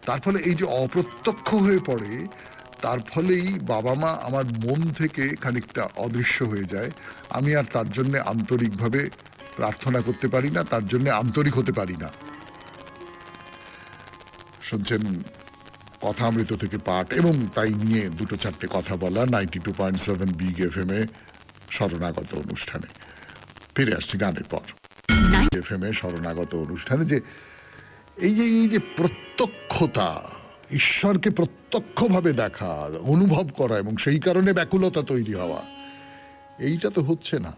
তার ফলে এই যে অপ্রত্যক্ষ হয়ে পড়ে, তার ফলেই বাবা মা আমার মন থেকে খানিকটা অদৃশ্য হয়ে যায়। আমি আর তার জন্য আন্তরিকভাবে প্রার্থনা করতে পারি না, তার জন্য আন্তরিক হতে পারি না। শুনছেন কথামৃত থেকে পাঠ, এবং তাই নিয়ে দুটো চারটে কথা বলা 92.7 বিগ FM এ শরণাগত অনুষ্ঠানে। ফিরে আসছি গানের পর। FM এ শরণাগত অনুষ্ঠানে যে এই যে প্রত্যক্ষতা, ঈশ্বরকে প্রত্যক্ষভাবে দেখা, অনুভব করা এবং সেই কারণে ব্যাকুলতা তৈরি হওয়া, এইটা তো হচ্ছে না।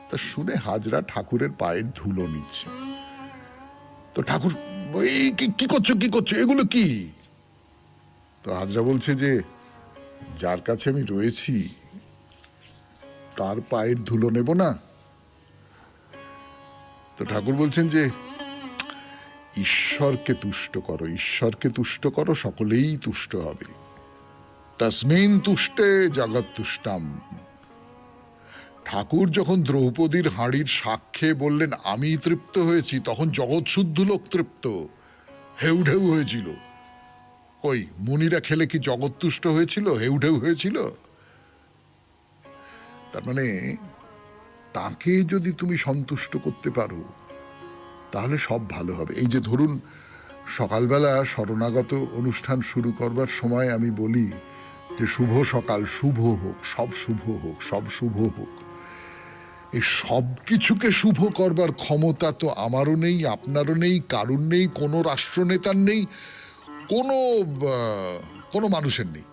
তা শুনে হাজরা ঠাকুরের পায়ের ধুলো নিচ্ছে। তো ঠাকুর এই কি করছো, কি করছো, এগুলো কি? তো হাজরা বলছে যে যার কাছে আমি রয়েছি তার পায়ের ধুলো নেব না? তো ঠাকুর বলছেন যে ঈশ্বরকে তুষ্ট করো, সকলেই তুষ্ট হবে। তসমিন তুষ্টে জগৎ তুষ্টাম। ঠাকুর যখন দ্রৌপদীর হাঁড়ির সাক্ষ্যে বললেন আমি তৃপ্ত হয়েছি, তখন জগৎ শুদ্ধ লোক তৃপ্ত, হেউ ঢেউ হয়েছিল। কই মুনিরা খেলে কি জগৎ তুষ্ট হয়েছিল, হেউ ঢেউ হয়েছিল? তার মানে তাকে যদি তুমি সন্তুষ্ট করতে পারো তাহলে সব ভালো হবে। এই যে ধরুন সকালবেলা শরণাগত অনুষ্ঠান শুরু করবার সময় আমি বলি যে শুভ সকাল, শুভ হোক, সব শুভ হোক, সব শুভ হোক। এই সব কিছুকে শুভ করবার ক্ষমতা তো আমারও নেই, আপনারও নেই, কারুর নেই, কোনো রাষ্ট্রনেতার নেই, কোনো মানুষের নেই।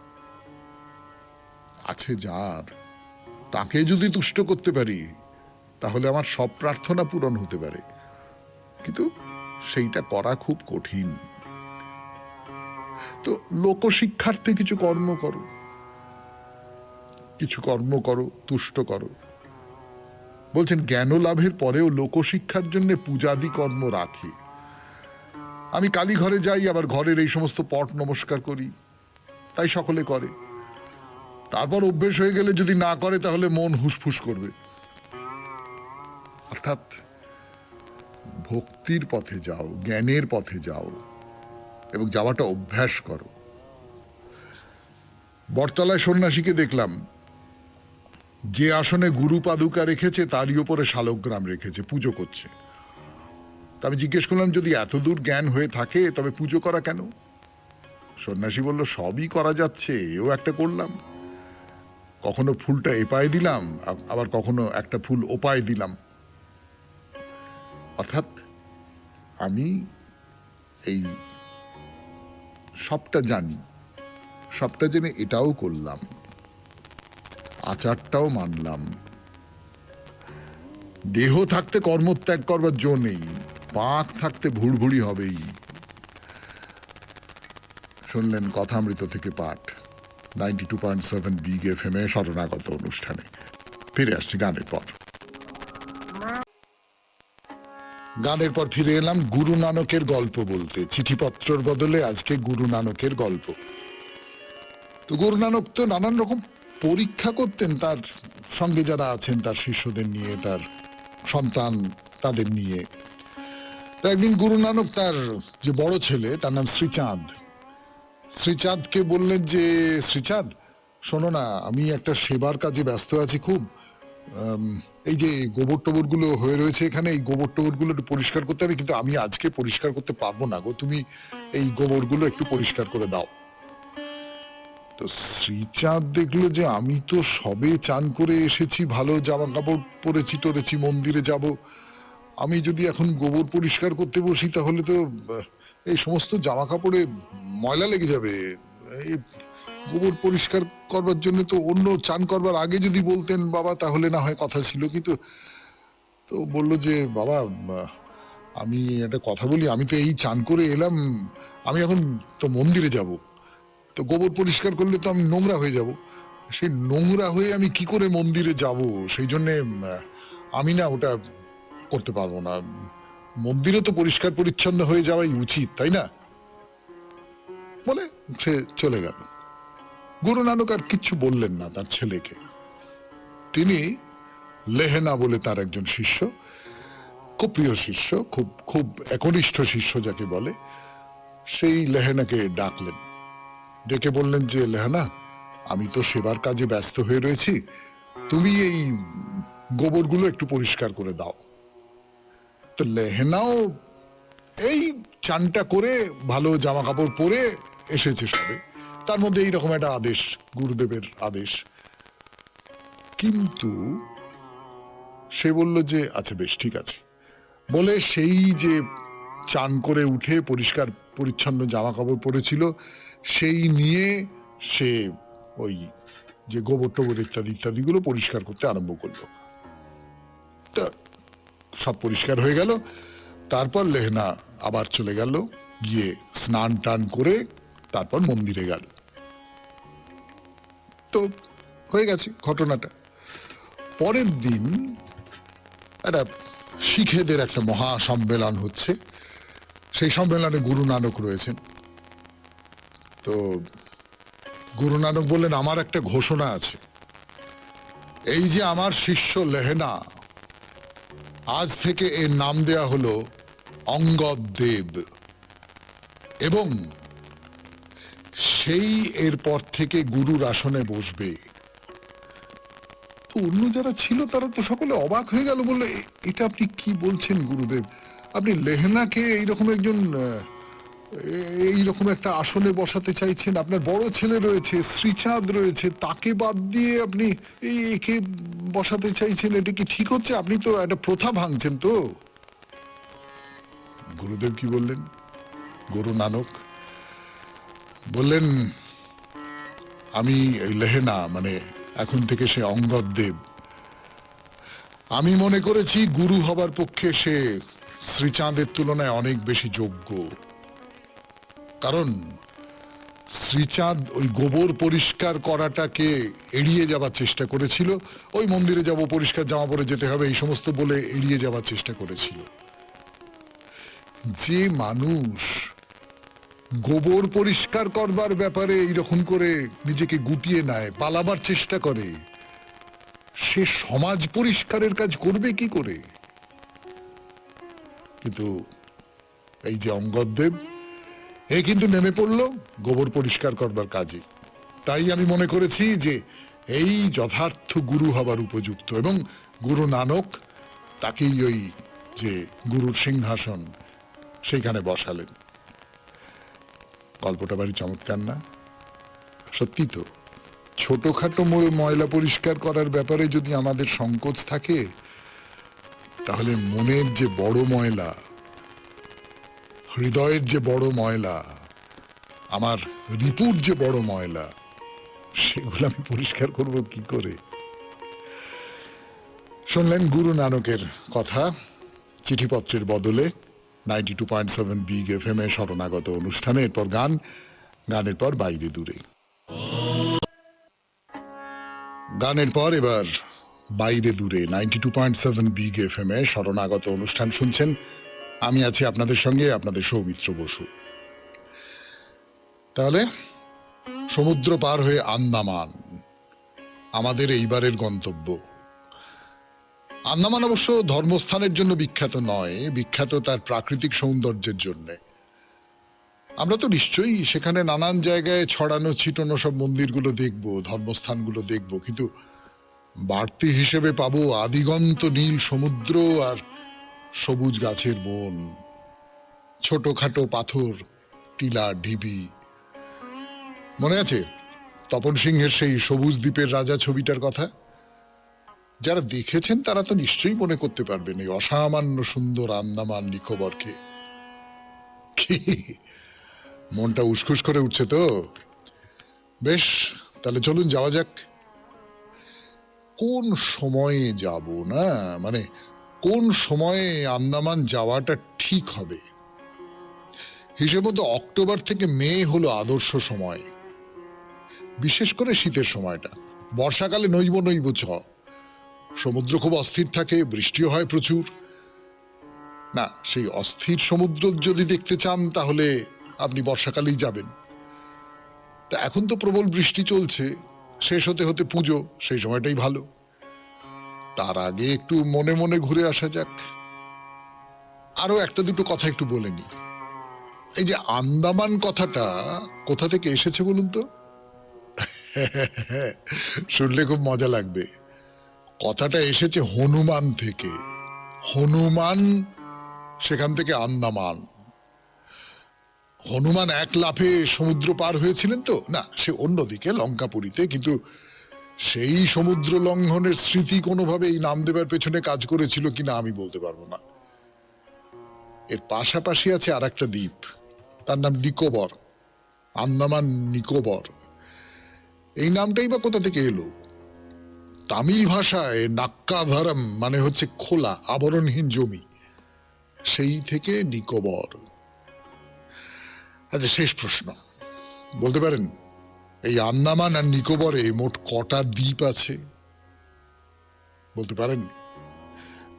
আছে যার, তাকে যদি তুষ্ট করতে পারি তাহলে আমার সব প্রার্থনা পূরণ হতে পারে, কিন্তু সেইটা করা খুব কঠিন। তো লোকশিক্ষার্থে কিছু কর্ম করো, তুষ্ট করো। বলছেন জ্ঞান লাভের পরেও লোকশিক্ষার জন্য পূজাদি কর্ম রাখে। আমি কালী ঘরে যাই, আবার ঘরের এই সমস্ত পট নমস্কার করি, তাই সকলে করে। তারপর অভ্যেস হয়ে গেলে যদি না করে তাহলে মন হুসফুস করবে। অর্থাৎ ভক্তির পথে যাও, জ্ঞানের পথে যাও এবং যাওয়াটা অভ্যাস করো। বটতলায় সন্ন্যাসীকে দেখলাম, যে আসনে গুরু পাদুকা রেখেছে তারই উপরে শালগ্রাম রেখেছে, পুজো করছে। তা আমি জিজ্ঞেস করলাম যদি এত দূর জ্ঞান হয়ে থাকে তবে পুজো করা কেন? সন্ন্যাসী বলল সবই করা যাচ্ছে, এও একটা করলাম। কখনো ফুলটা এপায়ে দিলাম, আবার কখনো একটা ফুল ওপায়ে দিলাম। অর্থাৎ আমি এই সবটা জানি, সবটা জেনে এটাও করলাম, আচারটাও মানলাম। দেহ থাকতে কর্মত্যাগ করবার জো নেই, পাক থাকতে ভুড়ভুড়ি হবেই। শুনলেন কথামৃত থেকে পাঠ 92.7 বিগ FM এ শরণাগত অনুষ্ঠানে। ফিরে আসছি গানের পর। গানের পর ফিরে এলাম গুরু নানকের গল্প বলতে। চিঠিপত্রর বদলে আজকে গুরু নানকের গল্প। তো গুরু নানক তো নানান রকম পরীক্ষা করতেন তার সঙ্গে যারা আছেন, তার শিষ্যদের নিয়ে, তার সন্তান তাদের নিয়ে। তো একদিন গুরু নানক তার যে বড় ছেলে, তার নাম শ্রীচাঁদকে বললেন যে শ্রীচাঁদ শোনো না, আমি একটা সেবার কাজে ব্যস্ত আছি খুব। এই যে গোবর টোবর গুলো হয়ে রয়েছে এখানে, এই গোবর টোবর গুলো একটু পরিষ্কার করতে হবে, কিন্তু আমি আজকে পরিষ্কার করতে পারবো না গো, তুমি এই গোবর গুলো একটু পরিষ্কার করে দাও। তো শ্রীচাঁদ দেখলো যে আমি তো সবে চান করে এসেছি, ভালো জামা কাপড় পরেছি টরেছি, মন্দিরে যাব, আমি যদি এখন গোবর পরিষ্কার করতে বসি তাহলে তো এই সমস্ত জামা কাপড়ে ময়লা লেগে যাবে। এই গোবর পরিষ্কার করবার জন্য তো অন্য চান করবার আগে যদি বলতেন বাবা তাহলে না হয় কথা ছিল। কিন্তু তো বললো যে বাবা আমি একটা কথা বলি, আমি তো এই চান করে এলাম, আমি এখন তো মন্দিরে যাব, তো গোবর পরিষ্কার করলে তো আমি নোংরা হয়ে যাব, সেই নোংরা হয়ে আমি কি করে মন্দিরে যাব, সেই জন্যে আমি না ওটা করতে পারবো না। মন্দিরে তো পরিষ্কার পরিচ্ছন্ন হয়ে যাওয়াই উচিত, তাই না? বলে সে চলে গেল। গুরু নানক আর কিচ্ছু বললেন না তার ছেলেকে। তিনি লেহেনা বলে তার একজন শিষ্য, খুব প্রিয় শিষ্য, খুব খুব একনিষ্ঠ শিষ্য যাকে বলে, সেই লেহেনাকে ডাকলেন, ডেকে বললেন যে লেহেনা, আমি তো সেবার কাজে ব্যস্ত হয়ে রয়েছি, তুমি এই গোবরগুলো একটু পরিষ্কার করে দাও। তো লেহেনাও এই চানটা করে ভালো জামা কাপড় পরে এসেছে সবে, তার মধ্যে এইরকম একটা আদেশ, গুরুদেবের আদেশ। কিন্তু সে বলল যে আচ্ছা বেশ ঠিক আছে, বলে সেই যে চান করে উঠে পরিষ্কার পরিচ্ছন্ন জামা কাপড় পরেছিল সেই নিয়ে সে ওই যে গোবর টোবর ইত্যাদি ইত্যাদিগুলো পরিষ্কার করতে আরম্ভ করলো। তা সব পরিষ্কার হয়ে গেল। তারপর লেহনা আবার চলে গেল, গিয়ে স্নান টান করে তারপর মন্দিরে গেল। তো হয়ে গেছে ঘটনাটা। পরের দিন একটা শিখেদের একটা মহা সম্মেলন হচ্ছে, সেই সম্মেলনে গুরু নানক রয়েছেন। তো গুরু নানক বললেন, আমার একটা ঘোষণা আছে, এই যে আমার শিষ্য লেহেনা, আজ থেকে এর নাম দেয়া হলো অঙ্গদ দেব, এবং সেই এরপর থেকে গুরুর আসনে বসবে। তো অন্য যারা ছিল তারা তো সকলে অবাক হয়ে গেল, বললে এটা আপনি কি বলছেন গুরুদেব? আপনি লেহেনাকে এইরকম একজন এইরকম একটা আসনে বসাতে চাইছেন? আপনার বড় ছেলে রয়েছে, শ্রীচাঁদ রয়েছে, তাকে বাদ দিয়ে আপনি একে বসাতে চাইছেন? এটা কি ঠিক হচ্ছে? আপনি তো একটা প্রথা ভাঙছেন। তো গুরুদেব কি বললেন? গুরু নানক বললেন, আমি এই লেহেনা, মানে এখন থেকে সে অঙ্গদ দেব, আমি মনে করেছি গুরু হবার পক্ষে সে শ্রীচাঁদের তুলনায় অনেক বেশি যোগ্য। কারণ শ্রীচাঁদ ওই গোবর পরিষ্কার করাটাকে এড়িয়ে যাবার চেষ্টা করেছিল, ওই মন্দিরে যাব, পরিষ্কার জামা পরে যেতে হবে, এই সমস্ত বলে এড়িয়ে যাবার চেষ্টা করেছিল। যে মানুষ গোবর পরিষ্কার করবার ব্যাপারে এইরকম করে নিজেকে গুটিয়ে নেয়, পালাবার চেষ্টা করে, সে সমাজ পরিষ্কারের কাজ করবে কি করে? কিন্তু এই যে অঙ্গদ দেব, এ কিন্তু নেমে পড়লো গোবর পরিষ্কার করবার কাজে। তাই আমি মনে করেছি যে এই যথার্থ গুরু হবার উপযুক্ত, এবং গুরু নানক তাকেই ওই যে গুরুর সিংহাসন সেইখানে বসালেন। গল্পটা বাড়ি চমৎকার না? সত্যি তো, ছোটখাটো ময়লা পরিষ্কার করার ব্যাপারে যদি আমাদের সংকোচ থাকে, তাহলে মনের যে বড় ময়লা, হৃদয়ের যে বড় ময়লা, আমার রিপুর যে বড় ময়লা, সেগুলো আমি পরিষ্কার করব কি করে? শুনলেন গুরু নানকের কথা চিঠিপত্রের বদলে 92.7 বিগ এফএম এ শরণাগত অনুষ্ঠানে। এরপর গান, গানের পর বাইরে দূরে। গানের পর এবার বাইরে দূরে 92.7 বিগ এফএম এ শরণাগত অনুষ্ঠান শুনছেন। আমি আছি আপনাদের সঙ্গে, আপনাদের সৌমিত্র বসু। তাহলে সমুদ্র পার হয়ে আন্দামান আমাদের এইবারের গন্তব্য। আন্দামান অবশ্য ধর্মস্থানের জন্য বিখ্যাত নয়, বিখ্যাত তার প্রাকৃতিক সৌন্দর্যের জন্য। আমরা তো নিশ্চয়ই সেখানে নানান জায়গায় ছড়ানো ছিটানো সব মন্দিরগুলো দেখব, ধর্মস্থানগুলো দেখব, কিন্তু বাড়তি হিসেবে পাবো আদিগন্ত নীল সমুদ্র আর সবুজ গাছের বন, ছোটখাটো পাথর, টিলা, ঢিবি। মনে আছে তপন সিংহের সেই সবুজ দ্বীপের রাজা ছবিটার কথা? যারা দেখেছেন তারা তো নিশ্চয়ই মনে করতে পারবেন এই অসামান্য সুন্দর আন্দামান নিকোবরকে। কি মনটা উসখুস করে উঠছে তো? বেশ, তাহলে চলুন যাওয়া যাক। কোন সময়ে যাব, না মানে কোন সময়ে আন্দামান যাওয়াটা ঠিক হবে? হিসেব মতো অক্টোবর থেকে মে হলো আদর্শ সময়, বিশেষ করে শীতের সময়টা। বর্ষাকালে নইব নইব ছ, সমুদ্র খুব অস্থির থাকে, বৃষ্টিও হয় প্রচুর। না, সেই অস্থির সমুদ্র যদি দেখতে চান তাহলে আপনি বর্ষাকালেই যাবেন। তা এখন তো প্রবল বৃষ্টি চলছে, শেষ হতে হতে পুজো, সেই সময়টাই ভালো। তার আগে একটু মনে মনে ঘুরে আসা যাক। আরো একটা দুটো কথা একটু বলে নি। এই যে আন্দামান কথাটা কোথা থেকে এসেছে বলুন তো? শুনলে খুব মজা লাগবে। কথাটা এসেছে হনুমান থেকে। হনুমান, সেখান থেকে আন্দামান। হনুমান এক লাফে সমুদ্র পার হয়েছিলেন তো? না, সে অন্যদিকে লঙ্কাপুরীতে, কিন্তু সেই সমুদ্র লঙ্ঘনের স্মৃতি কোনোভাবে এই নাম দেবার পেছনে কাজ করেছিল কিনা আমি বলতে পারবো না। এর পাশাপাশি আছে আর একটা দ্বীপ, তার নাম নিকোবর, আন্দামান নিকোবর। এই নামটাই বা কোথা থেকে এলো? তামিল ভাষায় নাক্কাভারম মানে হচ্ছে খোলা, আবরণহীন জমি, সেই থেকে নিকোবর। আচ্ছা, শেষ প্রশ্ন, বলতে পারেন এই আন্দামান আর নিকোবরে মোট কটা দ্বীপ আছে? বলতে পারেন?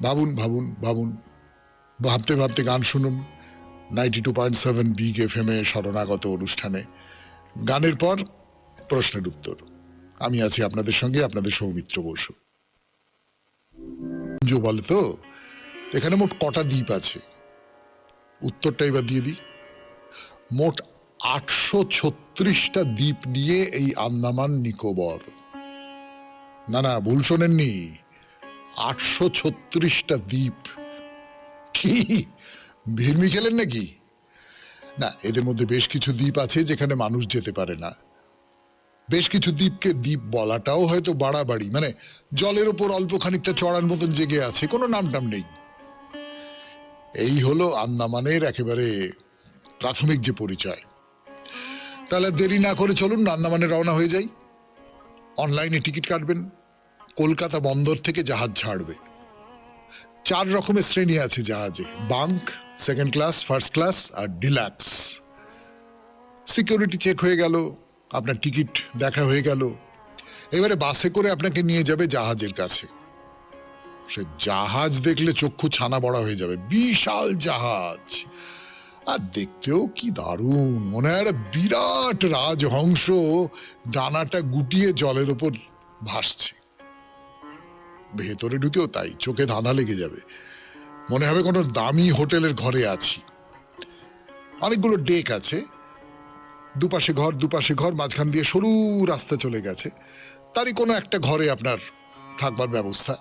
ভাবুন ভাবুন ভাবুন, ভাবতে ভাবতে গান শুনুন, 92.7 বিগ FM এ শরণাগত অনুষ্ঠানে গানের পর প্রশ্নের উত্তর। আমি আছি আপনাদের সঙ্গে, আপনাদের সৌমিত্র বসু। বলে তো এখানে মোট কটা দ্বীপ আছে? উত্তরটা এবার দিয়ে দিই। মোট 836টা দ্বীপ নিয়ে এই আন্দামান নিকোবর। না না, ভুল শোনেননি, 836টা দ্বীপ। কি ভিড়মি খেলেন নাকি? না, এদের মধ্যে বেশ কিছু দ্বীপ আছে যেখানে মানুষ যেতে পারে না। বেশ কিছু দ্বীপকে দ্বীপ বলাটাও হয়তো বাড়াবাড়ি, মানে জলের ওপর অল্প খানিকটা চড়ার মতন জেগে আছে, কোনো নাম টাম নেই। এই হলো আন্দামানের একেবারে প্রাথমিক যে পরিচয়। তাহলে দেরি না করে চলুন আন্দামানে রওনা হয়ে যাই। অনলাইনে টিকিট কাটবেন, কলকাতা বন্দর থেকে জাহাজ ছাড়বে। 4 রকমের শ্রেণী আছে জাহাজে: bunk, second class, first class আর ডিলাক্স। সিকিউরিটি চেক হয়ে গেল, আপনার টিকিট দেখা হয়ে গেল। এবারে বাসে করে আপনাকে নিয়ে যাবে জাহাজের কাছে। সে জাহাজ দেখলে চক্ষু ছানা বড়া হয়ে যাবে, বিশাল জাহাজ। আর দেখতেও কি দারুণ, মনে হয় একটা বিরাট রাজহংস ডানাটা গুটিয়ে জলের উপর ভাসছে। ভেতরে ঢুকেও তাই, চোখে ধাঁধা লেগে যাবে, মনে হবে কোনো দামি হোটেলের ঘরে আছি। অনেকগুলো ডেক আছে, দুপাশে ঘর দুপাশে ঘর, মাঝখান দিয়ে সরু রাস্তা চলে গেছে। তারই কোনো একটা ঘরে আপনার থাকবার ব্যবস্থা।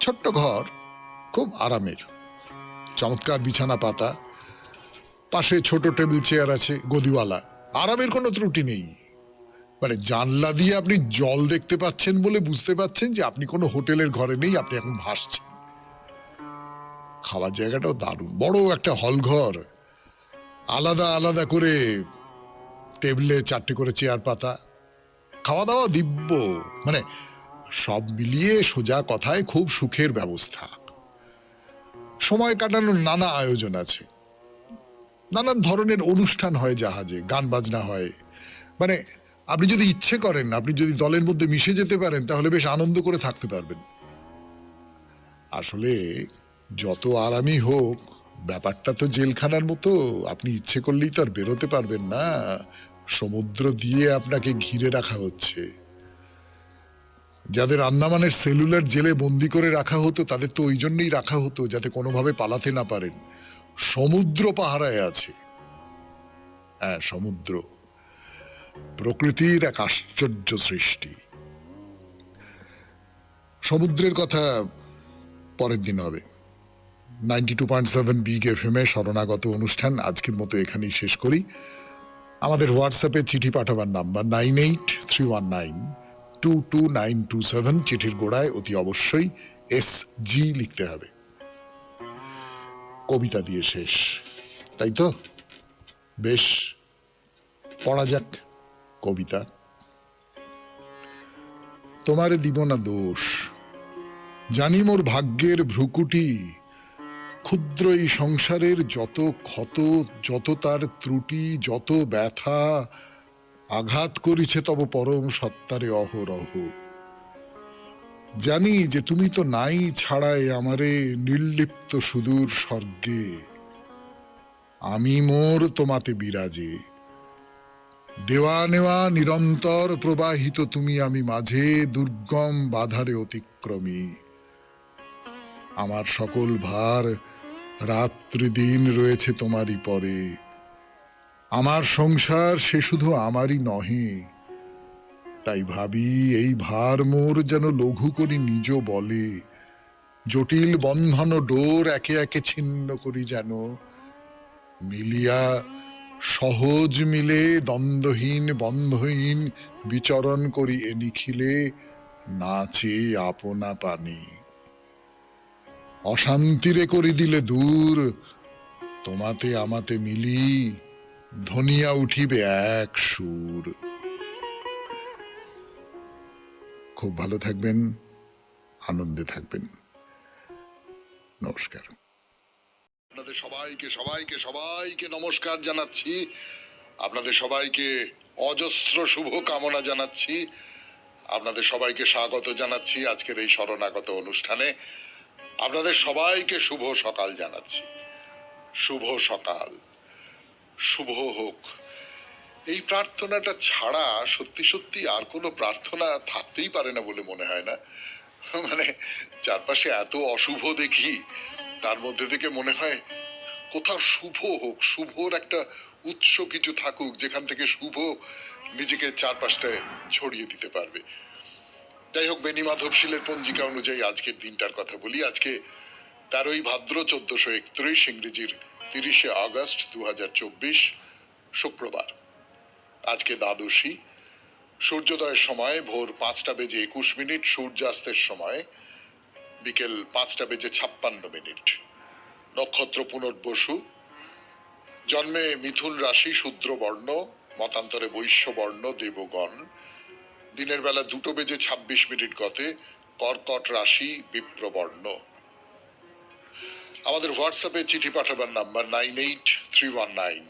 ছোট্ট ঘর, খুব আরামের, চমৎকার বিছানা পাতা, পাশে ছোট টেবিল চেয়ার আছে, গদিওয়ালা। আরামের কোনো ত্রুটি নেই। মানে জানলা দিয়ে আপনি জল দেখতে পাচ্ছেন বলে বুঝতে পাচ্ছেন যে আপনি কোনো হোটেলের ঘরে নেই, আপনি এখন ভাসছেন। খাওয়ার জায়গাটাও দারুণ, বড় একটা হল ঘর, আলাদা আলাদা করে টেবিলে 4টে করে চেয়ার পাতা, খাওয়া দাওয়া দিব্য। মানে সব মিলিয়ে সোজা কথায় খুব সুখের ব্যবস্থা। সময় কাটানোর নানা আয়োজন আছে, নানান ধরনের অনুষ্ঠান হয় জাহাজে, গান বাজনা হয়। মানে আপনি যদি ইচ্ছে করেন, আপনি যদি দলের মধ্যে মিশে যেতে পারেন, তাহলে বেশ আনন্দ করে থাকতে পারবেন। আসলে যত আরামই হোক, ব্যাপারটা তো জেলখানার মতো। আপনি ইচ্ছে করলেই তো আর বেরোতে পারবেন না, সমুদ্র দিয়ে আপনাকে ঘিরে রাখা হচ্ছে। যাদের আন্দামানের সেলুলার জেলে বন্দি করে রাখা হতো, তাদের তো ওই জন্যই রাখা হতো যাতে কোনোভাবে পালাতে না পারেন। সমুদ্র পাহারায় আছে। হ্যাঁ, সমুদ্র প্রকৃতির এক আশ্চর্য সৃষ্টি। সমুদ্রের কথা পরের দিন হবে। 92.7 বিগ FM এ শরণাগত অনুষ্ঠান আজকের মতো এখানেই শেষ করি। আমাদের হোয়াটসঅ্যাপে চিঠি পাঠাবার নাম্বার 9831922927। চিঠির গোড়ায় অতি অবশ্যই SG লিখতে হবে। কবিতা দিয়ে শেষ, তাই তো? বেশ, পড়া যাক কবিতা। তোমারে দিব না দোষ, জানি মোর ভাগ্যের ভ্রুকুটি, ক্ষুদ্র এই সংসারের যত ক্ষত, যত তার ত্রুটি, যত ব্যথা আঘাত করিছে তব পরম সত্তারে অহরহ। জানি যে তুমি তো নাই ছাড়াই আমারে নির্লিপ্ত সুদূর স্বর্গে। আমি মোর তোমাতে বিরাজে, দেওয়া নেওয়া নিরন্তর প্রবাহিত তুমি আমি মাঝে, দুর্গম বাধারে অতিক্রমী। আমার সকল ভার রাত্রি দিন রয়েছে তোমারই পরে। আমার সংসার সে শুধু আমারই নহে, তাই ভাবি এই ভার মোর যেন লঘু করি নিজ বলে। জটিল বন্ধন ও ডোর একে একে ছিন্ন করি যেন, মিলিয়া সহজ মিলে দ্বন্দ্বহীন বন্ধহীন বিচরণ করি এ নিখিলে, নাচে আপনা পানি। অশান্তিরে করি দিলে দূর, তোমাতে আমাতে মিলি, ধনিয়া উঠিবে এক সুর। খুব ভালো থাকবেন, আনন্দে থাকবেন। নমস্কার। আপনাদের সবাইকে সবাইকে সবাইকে নমস্কার জানাচ্ছি। আপনাদের সবাইকে অজস্র শুভ কামনা জানাচ্ছি। আপনাদের সবাইকে স্বাগত জানাচ্ছি আজকের এই শরণাগত অনুষ্ঠানে। আপনাদের সবাইকে শুভ সকাল জানাচ্ছি। শুভ সকাল, শুভ হোক, এই প্রার্থনাটা ছাড়া সত্যি সত্যি আর কোনো প্রার্থনা থাকতেই পারে না বলে মনে হয় না। মানে চারপাশে এত অশুভ দেখি, তার মধ্যে থেকে মনে হয় কোথাও শুভ হোক, শুভর একটা উৎস কিছু থাকুক যেখান থেকে শুভ নিজেকে চারপাশটায় ছড়িয়ে দিতে পারবে। যাই হোক, বেনি মাধবশীলের পঞ্জিকা অনুযায়ী আজকের দিনটার কথা বলি। আজকে 13ই ভাদ্র 1431, ইংরেজির 30শে আগস্ট 2024, শুক্রবার। আজকে দ্বাদশী। সূর্যোদয়ের সময় ভোর 5:21, সূর্যাস্তের সময় বিকেল 5:56। নক্ষত্র পুনর্বসু। জন্মে মিথুন রাশি, শূদ্র বর্ণ, মতান্তরে বৈশ্য বর্ণ, দেবগণ। দিনের বেলা 2:26 গতে কর্কট রাশি, বিপ্রবর্ণ। আমাদের হোয়াটসঅ্যাপে চিঠি পাঠাবার নাম্বার 98319229